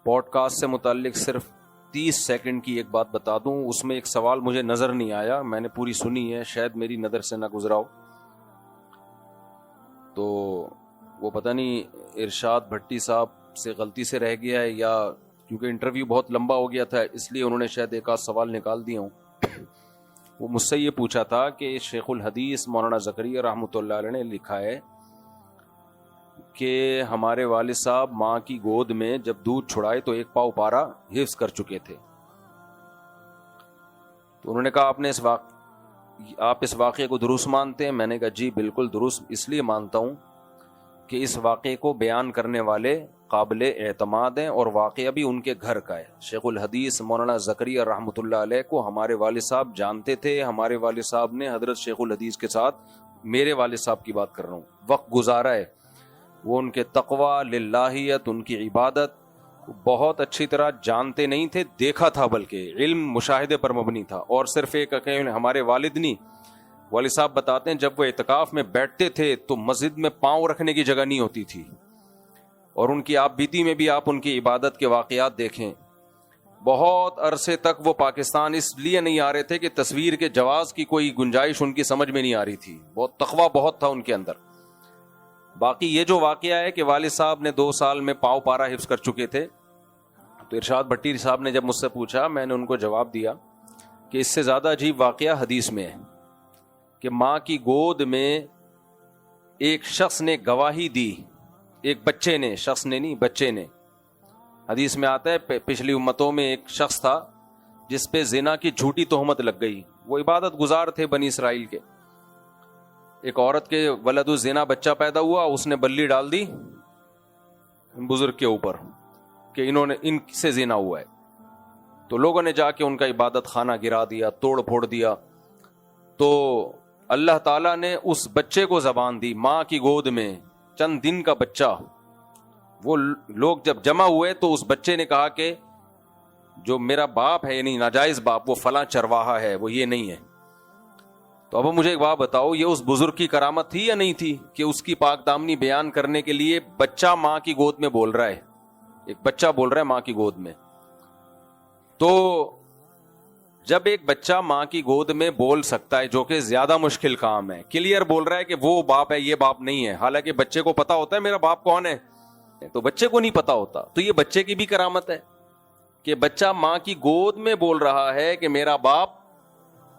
Pod cost سے متعلق صرف 30 سیکنڈ کی ایک بات بتا دوں. اس میں ایک سوال مجھے نظر نہیں آیا, میں نے پوری سنی ہے, شاید میری نظر سے نہ گزرا ہو, تو وہ پتہ نہیں ارشاد بھٹی صاحب سے غلطی سے رہ گیا ہے یا کیونکہ انٹرویو بہت لمبا ہو گیا تھا اس لیے انہوں نے شاید ایک آدھ سوال نکال دیا ہوں. وہ مجھ سے یہ پوچھا تھا کہ شیخ الحدیث مولانا زکریا رحمۃ اللہ علیہ نے لکھا ہے کہ ہمارے والد صاحب ماں کی گود میں جب دودھ چھڑائے تو ایک پاؤ پارا حفظ کر چکے تھے. تو انہوں نے کہا آپ اس واقعے کو درست مانتے ہیں؟ میں نے کہا جی بالکل درست اس لیے مانتا ہوں کہ اس واقعے کو بیان کرنے والے قابل اعتماد ہیں اور واقعہ بھی ان کے گھر کا ہے. شیخ الحدیث مولانا زکریا رحمۃ اللہ علیہ کو ہمارے والد صاحب جانتے تھے. ہمارے والد صاحب نے حضرت شیخ الحدیث کے ساتھ, میرے والد صاحب کی بات کر رہا ہوں, وقت گزارا ہے. وہ ان کے تقویٰ, للہیت, ان کی عبادت بہت اچھی طرح جانتے نہیں تھے, دیکھا تھا, بلکہ علم مشاہدے پر مبنی تھا. اور صرف ایک ہمارے والد نہیں, والد صاحب بتاتے ہیں جب وہ اعتکاف میں بیٹھتے تھے تو مسجد میں پاؤں رکھنے کی جگہ نہیں ہوتی تھی. اور ان کی آپ بیتی میں بھی آپ ان کی عبادت کے واقعات دیکھیں. بہت عرصے تک وہ پاکستان اس لیے نہیں آ رہے تھے کہ تصویر کے جواز کی کوئی گنجائش ان کی سمجھ میں نہیں آ رہی تھی. بہت تقویٰ بہت تھا ان کے اندر. باقی یہ جو واقعہ ہے کہ والد صاحب نے 2 سال میں پاؤ پارا حفظ کر چکے تھے, تو ارشاد بھٹی صاحب نے جب مجھ سے پوچھا میں نے ان کو جواب دیا کہ اس سے زیادہ عجیب واقعہ حدیث میں ہے کہ ماں کی گود میں ایک شخص نے گواہی دی, ایک بچے نے, شخص نے نہیں بچے نے. حدیث میں آتا ہے پچھلی امتوں میں ایک شخص تھا جس پہ زنا کی جھوٹی تہمت لگ گئی. وہ عبادت گزار تھے بنی اسرائیل کے. ایک عورت کے ولد الزنا بچہ پیدا ہوا, اس نے بلی ڈال دی بزرگ کے اوپر کہ ان سے زنا ہوا ہے. تو لوگوں نے جا کے ان کا عبادت خانہ گرا دیا, توڑ پھوڑ دیا. تو اللہ تعالیٰ نے اس بچے کو زبان دی, ماں کی گود میں چند دن کا بچہ. وہ لوگ جب جمع ہوئے تو اس بچے نے کہا کہ جو میرا باپ ہے یعنی ناجائز باپ وہ فلاں چرواہا ہے, وہ یہ نہیں ہے. تو اب مجھے ایک بات بتاؤ, یہ اس بزرگ کی کرامت تھی یا نہیں تھی کہ اس کی پاک دامنی بیان کرنے کے لیے بچہ ماں کی گود میں بول رہا ہے, ایک بچہ بول رہا ہے ماں کی گود میں. تو جب ایک بچہ ماں کی گود میں بول سکتا ہے, جو کہ زیادہ مشکل کام ہے, کلیئر بول رہا ہے کہ وہ باپ ہے یہ باپ نہیں ہے, حالانکہ بچے کو پتا ہوتا ہے میرا باپ کون ہے, تو بچے کو نہیں پتا ہوتا. تو یہ بچے کی بھی کرامت ہے کہ بچہ ماں کی گود میں بول رہا ہے کہ میرا باپ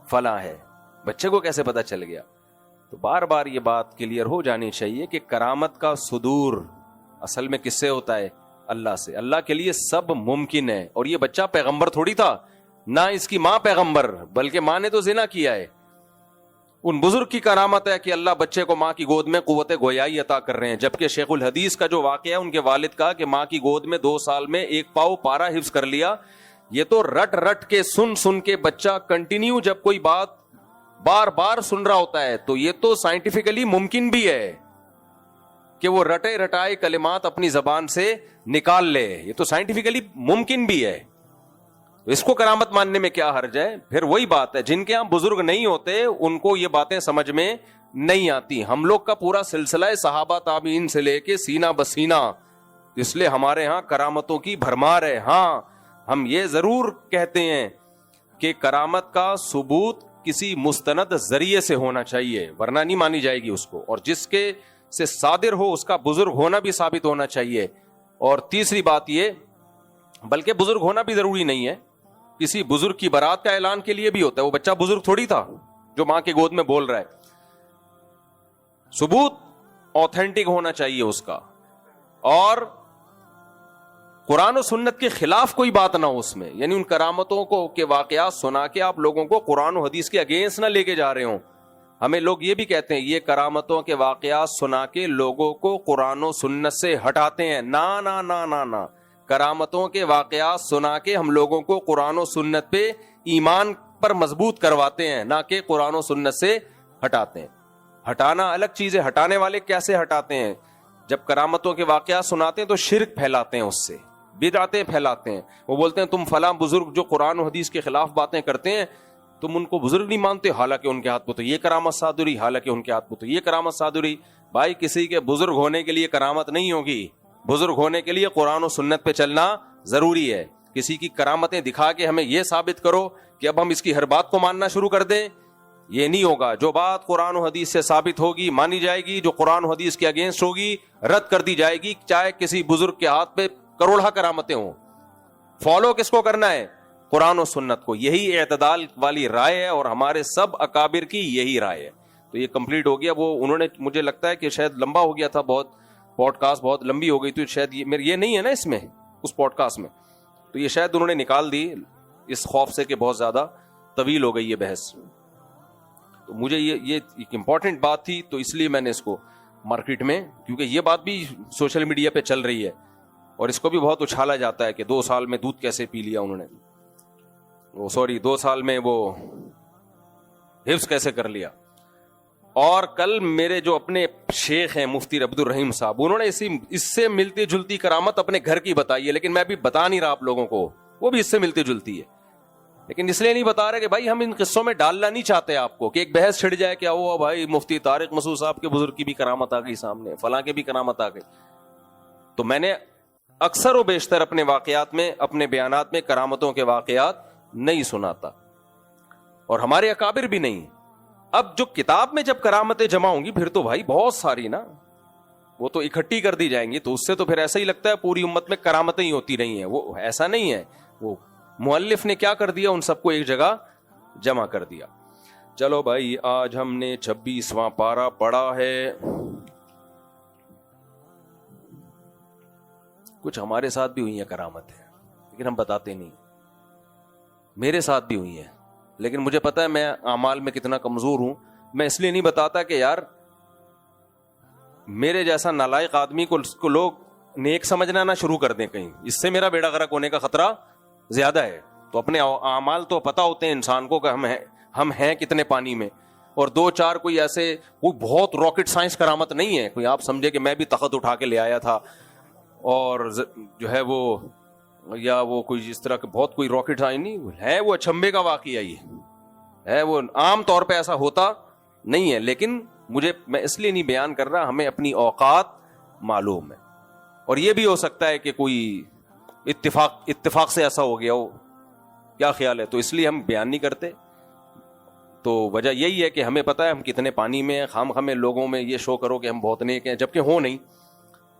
فلاں ہے. بچے کو کیسے پتا چل گیا؟ تو بار بار یہ بات کلیئر ہو جانی چاہیے کہ کرامت کا صدور اصل میں کس سے ہوتا ہے؟ اللہ سے. اللہ کے لیے سب ممکن ہے. اور یہ بچہ پیغمبر تھوڑی تھا, نہ اس کی ماں پیغمبر, بلکہ ماں نے تو زنا کیا ہے. ان بزرگ کی کرامت ہے کہ اللہ بچے کو ماں کی گود میں قوت گویائی عطا کر رہے ہیں. جبکہ شیخ الحدیث کا جو واقعہ ہے ان کے والد کا کہ ماں کی گود میں 2 سال میں 1 پاؤ پارا حفظ کر لیا, یہ تو رٹ کے سن کے بچہ کنٹینیو جب کوئی بات بار بار سن رہا ہوتا ہے تو یہ تو سائنٹیفکلی ممکن بھی ہے کہ وہ رٹے رٹائے کلمات اپنی زبان سے نکال لے. یہ تو سائنٹیفکلی ممکن بھی ہے. اس کو کرامت ماننے میں کیا حرج ہے؟ پھر وہی بات ہے, جن کے ہاں بزرگ نہیں ہوتے ان کو یہ باتیں سمجھ میں نہیں آتی. ہم لوگ کا پورا سلسلہ ہے صحابہ تابعین سے لے کے سینہ بسینہ, اس لیے ہمارے ہاں کرامتوں کی بھرمار ہے. ہاں ہم یہ ضرور کہتے ہیں کہ کرامت کا ثبوت کسی مستند ذریعے سے ہونا چاہیے, ورنہ نہیں مانی جائے گی اس کو. اور جس کے سے صادر ہو اس کا بزرگ ہونا بھی ثابت ہونا چاہیے. اور تیسری بات یہ, بلکہ بزرگ ہونا بھی ضروری نہیں ہے, کسی بزرگ کی برات کا اعلان کے لیے بھی ہوتا ہے. وہ بچہ بزرگ تھوڑی تھا جو ماں کے گود میں بول رہا ہے. ثبوت اوتھینٹک ہونا چاہیے اس کا, اور قرآن و سنت کے خلاف کوئی بات نہ ہو اس میں. یعنی ان کرامتوں کو کے واقعات سنا کے آپ لوگوں کو قرآن و حدیث کے اگینسٹ نہ لے کے جا رہے ہوں. ہمیں لوگ یہ بھی کہتے ہیں یہ کرامتوں کے واقعات سنا کے لوگوں کو قرآن و سنت سے ہٹاتے ہیں. نا نا نا نا نا, کرامتوں کے واقعات سنا کے ہم لوگوں کو قرآن و سنت پہ ایمان پر مضبوط کرواتے ہیں, نہ کہ قرآن و سنت سے ہٹاتے ہیں. ہٹانا الگ چیز ہے. ہٹانے والے کیسے ہٹاتے ہیں؟ جب کرامتوں کے واقعات سناتے ہیں تو شرک پھیلاتے ہیں, اس سے بدعتیں پھیلاتے ہیں. وہ بولتے ہیں تم فلاں بزرگ جو قرآن و حدیث کے خلاف باتیں کرتے ہیں تم ان کو بزرگ نہیں مانتے, حالانکہ ان کے ہاتھ پہ تو یہ کرامت صادری, حالانکہ ان کے ہاتھ پہ تو یہ کرامت صادری. بھائی کسی کے بزرگ ہونے کے لیے کرامت نہیں ہوگی, بزرگ ہونے کے لیے قرآن و سنت پہ چلنا ضروری ہے. کسی کی کرامتیں دکھا کے ہمیں یہ ثابت کرو کہ اب ہم اس کی ہر بات کو ماننا شروع کر دیں, یہ نہیں ہوگا. جو بات قرآن و حدیث سے ثابت ہوگی مانی جائے گی, جو قرآن و حدیث کے اگینسٹ ہوگی رد کر دی جائے گی, چاہے کسی بزرگ کے ہاتھ پہ کروڑہ کرامتیں ہوں. فالو کس کو کرنا ہے؟ قرآن و سنت کو. یہی اعتدال والی رائے ہے اور ہمارے سب اکابر کی یہی رائے ہے. تو یہ کمپلیٹ ہو گیا. وہ انہوں نے, مجھے لگتا ہے کہ شاید لمبا ہو گیا تھا, بہت پوڈ کاسٹ بہت لمبی ہو گئی, تو شاید یہ نہیں ہے نا اس میں, اس پوڈ کاسٹ میں, تو یہ شاید انہوں نے نکال دی اس خوف سے کہ بہت زیادہ طویل ہو گئی یہ بحث. تو مجھے یہ ایک امپورٹنٹ بات تھی, تو اس لیے میں نے اس کو مارکیٹ میں, کیونکہ یہ بات بھی سوشل میڈیا پہ چل رہی ہے اور اس کو بھی بہت اچھالا جاتا ہے کہ 2 سال میں دودھ کیسے پی لیا انہوں نے, 2 سال میں وہ حفظ کیسے کر لیا. اور کل میرے جو اپنے شیخ ہیں مفتی عبد الرحیم صاحب, انہوں نے اس سے ملتی جلتی کرامت اپنے گھر کی بتائی ہے, لیکن میں بھی بتا نہیں رہا آپ لوگوں کو, وہ بھی اس سے ملتی جلتی ہے, لیکن اس لیے نہیں بتا رہے کہ بھائی ہم ان قصوں میں ڈالنا نہیں چاہتے آپ کو کہ ایک بحث چھڑ جائے کہ وہ بھائی مفتی طارق مسعود صاحب کے بزرگ کی بھی کرامت آ گئی سامنے, فلاں کے بھی کرامت آ گئی. تو میں نے اکثر و بیشتر اپنے واقعات میں, اپنے بیانات میں کرامتوں کے واقعات نہیں سناتا, اور ہمارے اکابر بھی نہیں. اب جو کتاب میں جب کرامتیں جمع ہوں گی پھر تو بھائی بہت ساری نا, وہ تو اکٹھی کر دی جائیں گی, تو اس سے تو پھر ایسا ہی لگتا ہے پوری امت میں کرامتیں ہی ہوتی رہی ہیں. وہ ایسا نہیں ہے, وہ مؤلف نے کیا کر دیا, ان سب کو ایک جگہ جمع کر دیا. چلو بھائی, آج ہم نے 26واں پارہ پڑھا ہے. کچھ ہمارے ساتھ بھی ہوئی ہیں کرامتیں, لیکن ہم بتاتے نہیں. میرے ساتھ بھی ہوئی ہیں, لیکن مجھے پتا ہے میں اعمال میں کتنا کمزور ہوں. میں اس لیے نہیں بتاتا کہ یار میرے جیسا نالائق آدمی کو لوگ نیک سمجھنا نہ شروع کر دیں کہیں, اس سے میرا بیڑا غرق ہونے کا خطرہ زیادہ ہے. تو اپنے اعمال تو پتا ہوتے ہیں انسان کو کہ ہم ہیں کتنے پانی میں, اور 2-4 کوئی ایسے کوئی بہت راکٹ سائنس کرامت نہیں ہے. کوئی آپ سمجھے کہ میں بھی تخت اٹھا کے لے آیا تھا اور جو ہے وہ, یا وہ کوئی اس طرح کے بہت کوئی راکٹ سائنس نہیں ہے, وہ اچھمبے کا واقعہ ہی ہے. وہ عام طور پہ ایسا ہوتا نہیں ہے, لیکن میں اس لیے نہیں بیان کر رہا, ہمیں اپنی اوقات معلوم ہے. اور یہ بھی ہو سکتا ہے کہ کوئی اتفاق سے ایسا ہو گیا ہو, کیا خیال ہے, تو اس لیے ہم بیان نہیں کرتے. تو وجہ یہی ہے کہ ہمیں پتا ہے ہم کتنے پانی میں ہیں. ہمیں لوگوں میں یہ شو کرو کہ ہم بہت نیک ہیں, جبکہ ہو نہیں,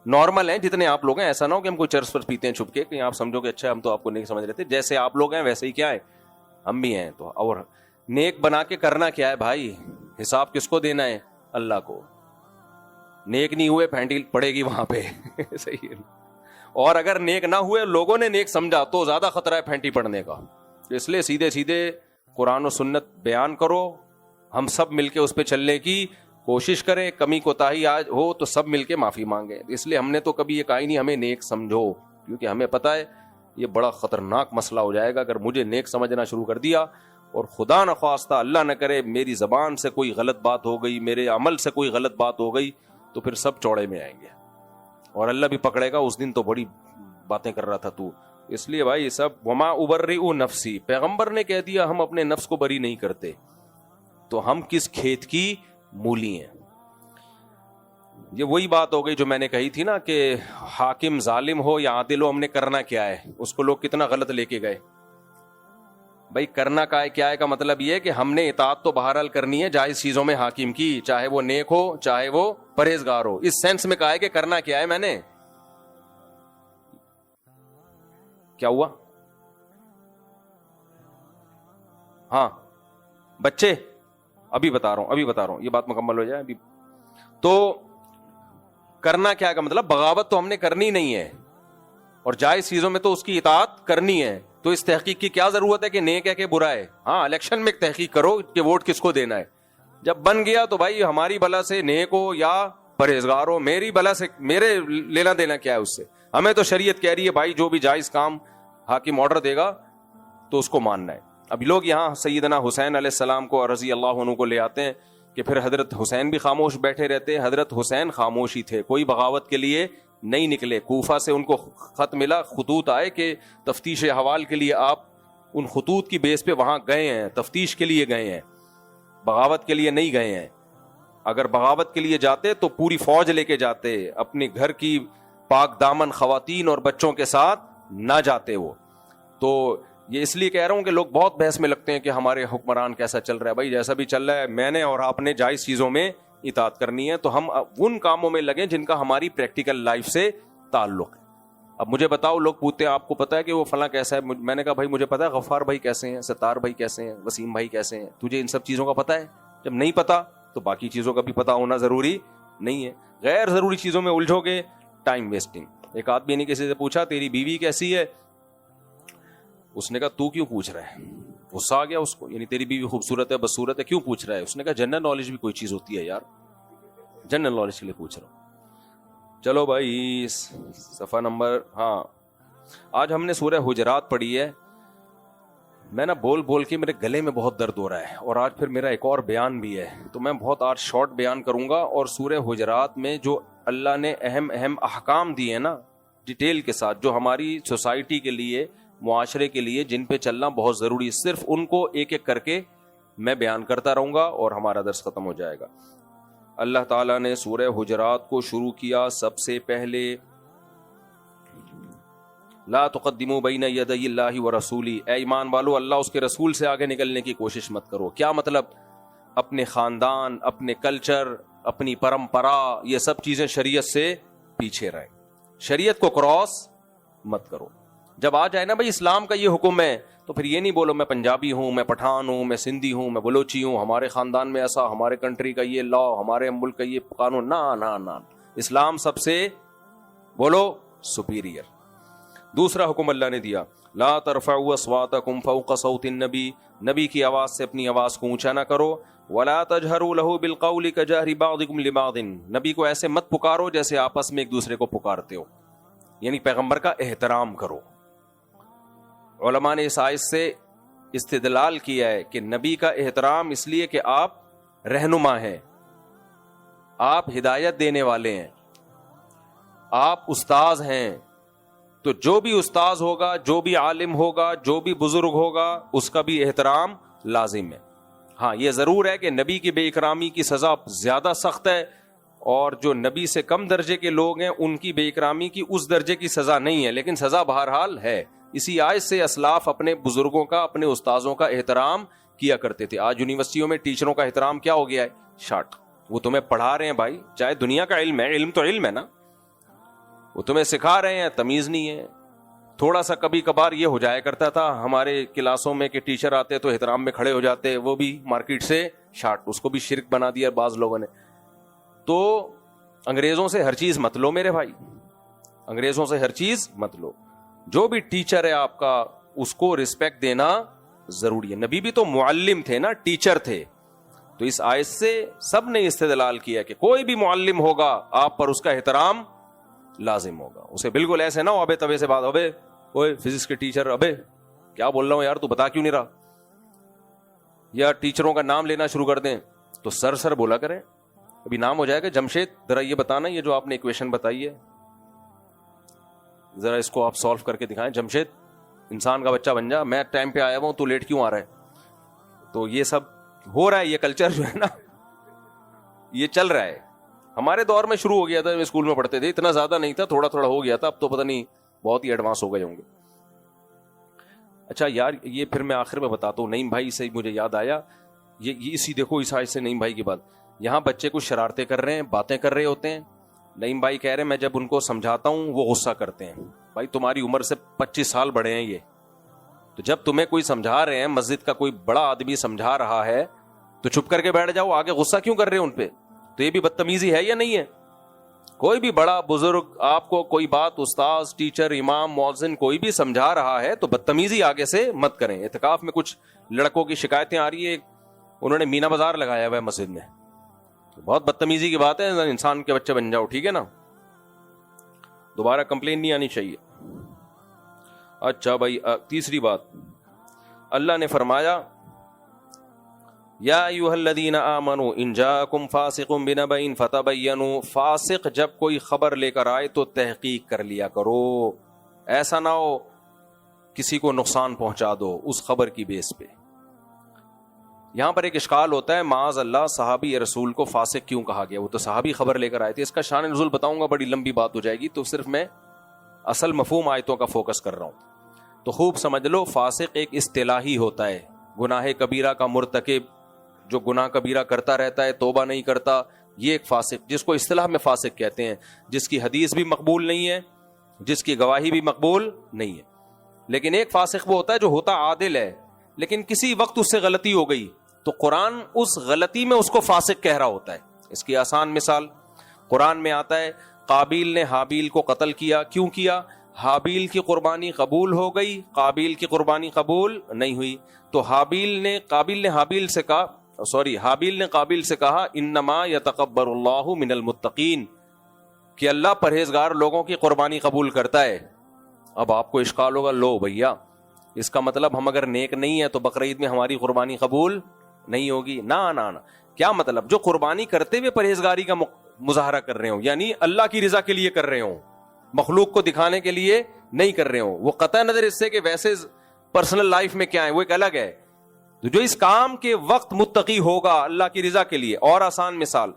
نارمل ہیں جتنے آپ لوگ ہیں. ایسا نہ ہو کہ ہم کوئی چرس پر پیتے ہیں چھپ کے, کہ آپ سمجھو کہ اچھا ہم تو آپ کو نیک سمجھ رہے تھے. جیسے آپ لوگ ہیں ویسے ہی کیا ہے ہم بھی ہیں. تو اور نیک بنا کے کرنا کیا ہے بھائی, حساب کس کو دینا ہے؟ اللہ کو. نیک نہیں ہوئے پھینٹی پڑے گی وہاں پہ صحیح ہے. اور اگر نیک نہ ہوئے, لوگوں نے نیک سمجھا, تو زیادہ خطرہ ہے پھینٹی پڑنے کا. اس لیے سیدھے قرآن و سنت بیان کرو, ہم سب مل کے اس پہ چلنے کی کوشش کریں. کمی کوتاہی آج ہو تو سب مل کے معافی مانگیں. اس لیے ہم نے تو کبھی یہ کہا ہی نہیں ہمیں نیک سمجھو, کیونکہ ہمیں پتا ہے یہ بڑا خطرناک مسئلہ ہو جائے گا اگر مجھے نیک سمجھنا شروع کر دیا, اور خدا نخواستہ اللہ نہ کرے میری زبان سے کوئی غلط بات ہو گئی, میرے عمل سے کوئی غلط بات ہو گئی, تو پھر سب چوڑے میں آئیں گے اور اللہ بھی پکڑے گا. اس دن تو بڑی باتیں کر رہا تھا تو. اس لیے بھائی یہ سب وما ابرئ نفسی, پیغمبر نے کہہ دیا ہم اپنے نفس کو بری نہیں کرتے, تو ہم کس کھیت کی مولی ہیں. یہ وہی بات ہو گئی جو میں نے کہی تھی نا کہ حاکم ظالم ہو یا عادل ہو, ہم نے کرنا کیا ہے. اس کو لوگ کتنا غلط لے کے گئے. بھائی کرنا کیا ہے کا مطلب یہ ہے کہ ہم نے اطاعت تو بہرحال کرنی ہے جائز چیزوں میں حاکم کی, چاہے وہ نیک ہو چاہے وہ پرہیزگار ہو. اس سینس میں کہا ہے کہ کرنا کیا ہے. میں نے کیا ہوا, ہاں بچے ابھی بتا رہا ہوں یہ بات مکمل ہو جائے ابھی. تو کرنا کیا کا مطلب بغاوت تو ہم نے کرنی نہیں ہے, اور جائز چیزوں میں تو اس کی اطاعت کرنی ہے. تو اس تحقیق کی کیا ضرورت ہے کہ نیک ہے کہ برا ہے. ہاں الیکشن میں تحقیق کرو کہ ووٹ کس کو دینا ہے. جب بن گیا تو بھائی ہماری بلا سے نیک ہو یا پرہیزگار ہو, میری بلا سے میرے لینا دینا کیا ہے اس سے. ہمیں تو شریعت کہہ رہی ہے بھائی جو بھی جائز کام حاکم آرڈر دے گا تو اس کو ماننا ہے. ابھی لوگ یہاں سیدنا حسین علیہ السلام کو رضی اللہ عنہ کو لے آتے ہیں کہ پھر حضرت حسین بھی خاموش بیٹھے رہتے. حضرت حسین خاموش ہی تھے, کوئی بغاوت کے لیے نہیں نکلے. کوفہ سے ان کو خط ملا, خطوط آئے کہ تفتیش احوال کے لیے آپ ان خطوط کی بیس پہ وہاں گئے ہیں, تفتیش کے لیے گئے ہیں, بغاوت کے لیے نہیں گئے ہیں. اگر بغاوت کے لیے جاتے تو پوری فوج لے کے جاتے, اپنے گھر کی پاک دامن خواتین اور بچوں کے ساتھ نہ جاتے وہ. تو یہ اس لیے کہہ رہا ہوں کہ لوگ بہت بحث میں لگتے ہیں کہ ہمارے حکمران کیسا چل رہا ہے. بھائی جیسا بھی چل رہا ہے, میں نے اور آپ نے جائز چیزوں میں اطاعت کرنی ہے, تو ہم ان کاموں میں لگیں جن کا ہماری پریکٹیکل لائف سے تعلق ہے. اب مجھے بتاؤ, لوگ پوچھتے ہیں آپ کو پتا ہے کہ وہ فلاں کیسا ہے, میں نے کہا بھائی مجھے پتا ہے غفار بھائی کیسے ہیں, ستار بھائی کیسے ہیں, وسیم بھائی کیسے ہیں, تجھے ان سب چیزوں کا پتا ہے؟ جب نہیں پتا تو باقی چیزوں کا بھی پتا ہونا ضروری نہیں ہے. غیر ضروری چیزوں میں الجھو گے, ٹائم ویسٹنگ. ایک آدمی نے کسی سے پوچھا تیری بیوی کیسی ہے, اس نے کہا تو کیوں پوچھ رہا ہے؟ غصہ آ گیا اس کو, یعنی تیری بیوی خوبصورت ہے بدصورت ہے کیوں پوچھ رہا ہے؟ اس نے کہا جنرل نالج بھی کوئی چیز ہوتی ہے یار, جنرل نالج کے لیے پوچھ رہا ہوں. چلو بھائی صفحہ نمبر, ہاں آج ہم نے سورہ حجرات پڑھی ہے. میں نا بول بول کے میرے گلے میں بہت درد ہو رہا ہے, اور آج پھر میرا ایک اور بیان بھی ہے, تو میں بہت آج شارٹ بیان کروں گا. اور سورہ حجرات میں جو اللہ نے اہم اہم احکام دیے ہیں نا ڈیٹیل کے ساتھ, جو ہماری سوسائٹی کے لیے, معاشرے کے لیے, جن پہ چلنا بہت ضروری ہے, صرف ان کو ایک ایک کر کے میں بیان کرتا رہوں گا اور ہمارا درس ختم ہو جائے گا. اللہ تعالیٰ نے سورہ حجرات کو شروع کیا سب سے پہلے لا تقدموا بین یدی اللہ ورسولہ, اے ایمان والو اللہ اس کے رسول سے آگے نکلنے کی کوشش مت کرو. کیا مطلب؟ اپنے خاندان, اپنے کلچر, اپنی پرمپرا, یہ سب چیزیں شریعت سے پیچھے رہیں, شریعت کو کراس مت کرو. جب آ جائے نا بھائی اسلام کا یہ حکم ہے, تو پھر یہ نہیں بولو میں پنجابی ہوں, میں پٹھان ہوں, میں سندھی ہوں, میں بلوچی ہوں, ہمارے خاندان میں ایسا, ہمارے کنٹری کا یہ لا, ہمارے ملک کا یہ قانون. نا, اسلام سب سے بولو سپیریئر. دوسرا حکم اللہ نے دیا لا ترفعوا اصواتکم فوق صوت النبی, نبی کی آواز سے اپنی آواز کو اونچا نہ کرو. ولا تجہروا له بالقول كجهر بعضکم لبعض, نبی کو ایسے مت پکارو جیسے آپس میں ایک دوسرے کو پکارتے ہو, یعنی پیغمبر کا احترام کرو. علماء نے اس آیت سے استدلال کیا ہے کہ نبی کا احترام اس لیے کہ آپ رہنما ہیں, آپ ہدایت دینے والے ہیں, آپ استاذ ہیں, تو جو بھی استاذ ہوگا, جو بھی عالم ہوگا, جو بھی بزرگ ہوگا, اس کا بھی احترام لازم ہے. ہاں یہ ضرور ہے کہ نبی کی بے اکرامی کی سزا زیادہ سخت ہے, اور جو نبی سے کم درجے کے لوگ ہیں ان کی بے اکرامی کی اس درجے کی سزا نہیں ہے, لیکن سزا بہرحال ہے. اسی آیت سے اسلاف اپنے بزرگوں کا, اپنے استاذوں کا احترام کیا کرتے تھے. آج یونیورسٹیوں میں ٹیچروں کا احترام کیا ہو گیا ہے؟ شارٹ. وہ تمہیں پڑھا رہے ہیں بھائی, چاہے دنیا کا علم ہے, علم تو علم ہے نا, وہ تمہیں سکھا رہے ہیں, تمیز نہیں ہے. تھوڑا سا کبھی کبھار یہ ہو جایا کرتا تھا ہمارے کلاسوں میں کہ ٹیچر آتے تو احترام میں کھڑے ہو جاتے, وہ بھی مارکیٹ سے شارٹ, اس کو بھی شرک بنا دیا بعض لوگوں نے. تو انگریزوں سے ہر چیز مت لو میرے بھائی, انگریزوں سے ہر چیز مت لو. جو بھی ٹیچر ہے آپ کا اس کو رسپیکٹ دینا ضروری ہے. نبی بھی تو معلم تھے نا, ٹیچر تھے. تو اس آیت سے سب نے استدلال کیا کہ کوئی بھی معلم ہوگا آپ پر اس کا احترام لازم ہوگا. اسے بالکل ایسے نہ ہو ابے تبے سے بات, ابے اوے فزکس کے ٹیچر, ابے کیا بول رہا ہوں یار, تو بتا کیوں نہیں رہا. یا ٹیچروں کا نام لینا شروع کر دیں تو سر بولا کریں. ابھی نام ہو جائے گا جمشید, ذرا یہ بتانا یہ جو آپ نے ایکویشن بتائی ہے ذرا اس کو آپ سالو کر کے دکھائیں. جمشید انسان کا بچہ بن جا, میں ٹائم پہ آیا ہوں, تو لیٹ کیوں آ رہا ہے. تو یہ سب ہو رہا ہے, یہ کلچر جو ہے نا یہ چل رہا ہے. ہمارے دور میں شروع ہو گیا تھا, اسکول میں پڑھتے تھے, اتنا زیادہ نہیں تھا, تھوڑا تھوڑا ہو گیا تھا, اب تو پتہ نہیں بہت ہی ایڈوانس ہو گئے ہوں گے. اچھا یار یہ پھر میں آخر میں بتاتا ہوں. نعیم بھائی سے مجھے یاد آیا, یہ اسی دیکھو اس آیت سے نعیم بھائی کی بات, یہاں بچے کچھ شرارتیں کر رہے ہیں, باتیں کر رہے ہوتے ہیں. نعیم بھائی کہہ رہے ہیں میں جب ان کو سمجھاتا ہوں وہ غصہ کرتے ہیں. بھائی تمہاری عمر سے 25 سال بڑے ہیں یہ, تو جب تمہیں کوئی سمجھا رہے ہیں, مسجد کا کوئی بڑا آدمی سمجھا رہا ہے, تو چپ کر کے بیٹھ جاؤ, آگے غصہ کیوں کر رہے ہیں ان پہ. تو یہ بھی بدتمیزی ہے یا نہیں ہے؟ کوئی بھی بڑا بزرگ آپ کو کوئی بات, استاذ, ٹیچر, امام, مؤذن کوئی بھی سمجھا رہا ہے تو بدتمیزی آگے سے مت کریں. اعتکاف میں کچھ لڑکوں کی شکایتیں آ رہی ہے, انہوں نے مینا بازار لگایا ہوا ہے مسجد میں, بہت بدتمیزی کی بات ہے. انسان کے بچے بن جاؤ, ٹھیک ہے نا, دوبارہ کمپلین نہیں آنی چاہیے. اچھا بھائی تیسری بات, اللہ نے فرمایا یا ایھا الذین آمنوا ان جاءکم فاسق بنبأ فتبینوا, فاسق جب کوئی خبر لے کر آئے تو تحقیق کر لیا کرو, ایسا نہ ہو کسی کو نقصان پہنچا دو اس خبر کی بیس پہ. یہاں پر ایک اشکال ہوتا ہے, معاذ اللہ صحابی رسول کو فاسق کیوں کہا گیا, وہ تو صحابی خبر لے کر آئے تھے. اس کا شان نزول بتاؤں گا, بڑی لمبی بات ہو جائے گی, تو صرف میں اصل مفہوم آیتوں کا فوکس کر رہا ہوں. تو خوب سمجھ لو, فاسق ایک اصطلاحی ہوتا ہے, گناہ کبیرہ کا مرتکب, جو گناہ کبیرہ کرتا رہتا ہے, توبہ نہیں کرتا, یہ ایک فاسق, جس کو اصطلاح میں فاسق کہتے ہیں, جس کی حدیث بھی مقبول نہیں ہے, جس کی گواہی بھی مقبول نہیں ہے. لیکن ایک فاسق وہ ہوتا ہے جو ہوتا عادل ہے, لیکن کسی وقت اس سے غلطی ہو گئی تو قرآن اس غلطی میں اس کو فاسق کہہ رہا ہوتا ہے. اس کی آسان مثال قرآن میں آتا ہے, قابیل نے حابیل کو قتل کیا. کیوں کیا؟ حابیل کی قربانی قبول ہو گئی, قابیل کی قربانی قبول نہیں ہوئی. تو حابیل نے حابیل نے قابیل سے کہا انما یتقبل اللہ من المتقین, کہ اللہ پرہیزگار لوگوں کی قربانی قبول کرتا ہے. اب آپ کو اشکال ہوگا, لو بھیا اس کا مطلب ہم اگر نیک نہیں ہیں تو بقرعید میں ہماری قربانی قبول نہیں ہوگی؟ نہ, کیا مطلب؟ جو قربانی کرتے ہوئے پرہیزگاری کا مظاہرہ کر رہے ہوں, یعنی اللہ کی رضا کے لیے کر رہے ہوں, مخلوق کو دکھانے کے لیے نہیں کر رہے ہوں. وہ قطع نظر اس سے کہ ویسے پرسنل لائف میں کیا ہے وہ ایک الگ ہے. تو جو اس کام کے وقت متقی ہوگا اللہ کی رضا کے لیے. اور آسان مثال,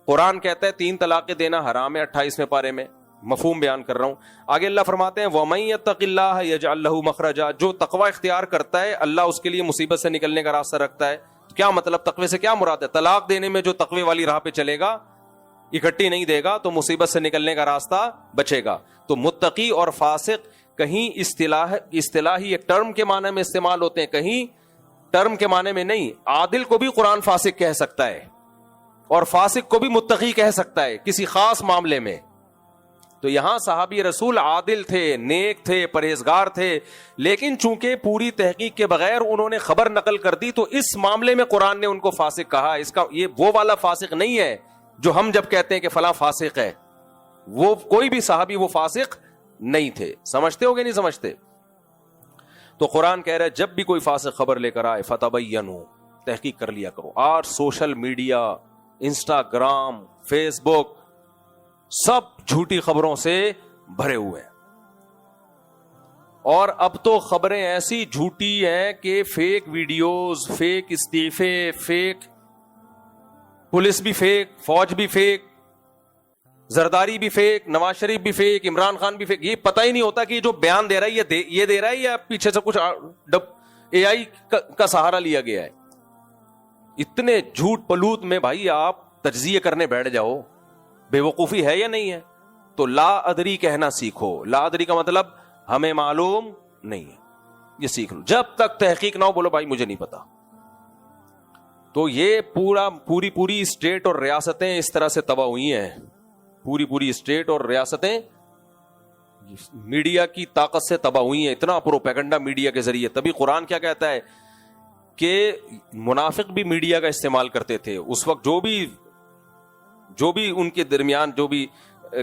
قرآن کہتا ہے 3 طلاقیں دینا حرام ہے 28ویں پارے میں, مفہوم بیان کر رہا ہوں. آگے اللہ فرماتے ہیں وَمَن يَتَّقِ اللَّهَ يَجْعَل لَّهُ مَخْرَجًا, جو تقوی اختیار کرتا ہے اللہ اس کے لیے مصیبت سے نکلنے کا راستہ رکھتا ہے. کیا مطلب؟ تقوی سے کیا مراد ہے؟ طلاق دینے میں جو تقوی والی راہ پہ چلے گا, اکٹھی نہیں دے گا, تو مصیبت سے نکلنے کا راستہ بچے گا. تو متقی اور فاسق کہیں اصطلاحی ایک ٹرم کے معنی میں استعمال ہوتے ہیں, کہیں ٹرم کے معنی میں نہیں. عادل کو بھی قرآن فاسق کہہ سکتا ہے اور فاسق کو بھی متقی کہہ سکتا ہے کسی خاص معاملے میں. تو یہاں صحابی رسول عادل تھے, نیک تھے, پرہیزگار تھے, لیکن چونکہ پوری تحقیق کے بغیر انہوں نے خبر نقل کر دی تو اس معاملے میں قرآن نے ان کو فاسق کہا. اس کا یہ وہ والا فاسق نہیں ہے جو ہم جب کہتے ہیں کہ فلاں فاسق ہے, وہ کوئی بھی صحابی وہ فاسق نہیں تھے. سمجھتے ہو گے نہیں سمجھتے؟ تو قرآن کہہ رہا ہے جب بھی کوئی فاسق خبر لے کر آئے فتبینوا, تحقیق کر لیا کرو. اور سوشل میڈیا, انسٹاگرام, فیس بک, سب جھوٹی خبروں سے بھرے ہوئے ہیں. اور اب تو خبریں ایسی جھوٹی ہیں کہ فیک ویڈیوز, فیک استعفے, فیک پولیس بھی فیک, فوج بھی فیک, زرداری بھی فیک, نواز شریف بھی فیک, عمران خان بھی فیک. یہ پتہ ہی نہیں ہوتا کہ یہ جو بیان دے رہا ہے یہ دے رہا ہے یا پیچھے سے کچھ اے آئی کا سہارا لیا گیا ہے. اتنے جھوٹ پلوت میں بھائی آپ تجزیے کرنے بیٹھ جاؤ, بے وقوفی ہے یا نہیں ہے؟ تو لا ادری کہنا سیکھو. لا ادری کا مطلب ہمیں معلوم نہیں ہے, یہ سیکھ لو. جب تک تحقیق نہ ہو بولو بھائی مجھے نہیں پتا. تو یہ پوری اسٹیٹ اور ریاستیں اس طرح سے تباہ ہوئی ہیں, پوری اسٹیٹ اور ریاستیں میڈیا کی طاقت سے تباہ ہوئی ہیں. اتنا پروپیگنڈا میڈیا کے ذریعے. تبھی قرآن کیا کہتا ہے کہ منافق بھی میڈیا کا استعمال کرتے تھے اس وقت. جو بھی ان کے درمیان جو بھی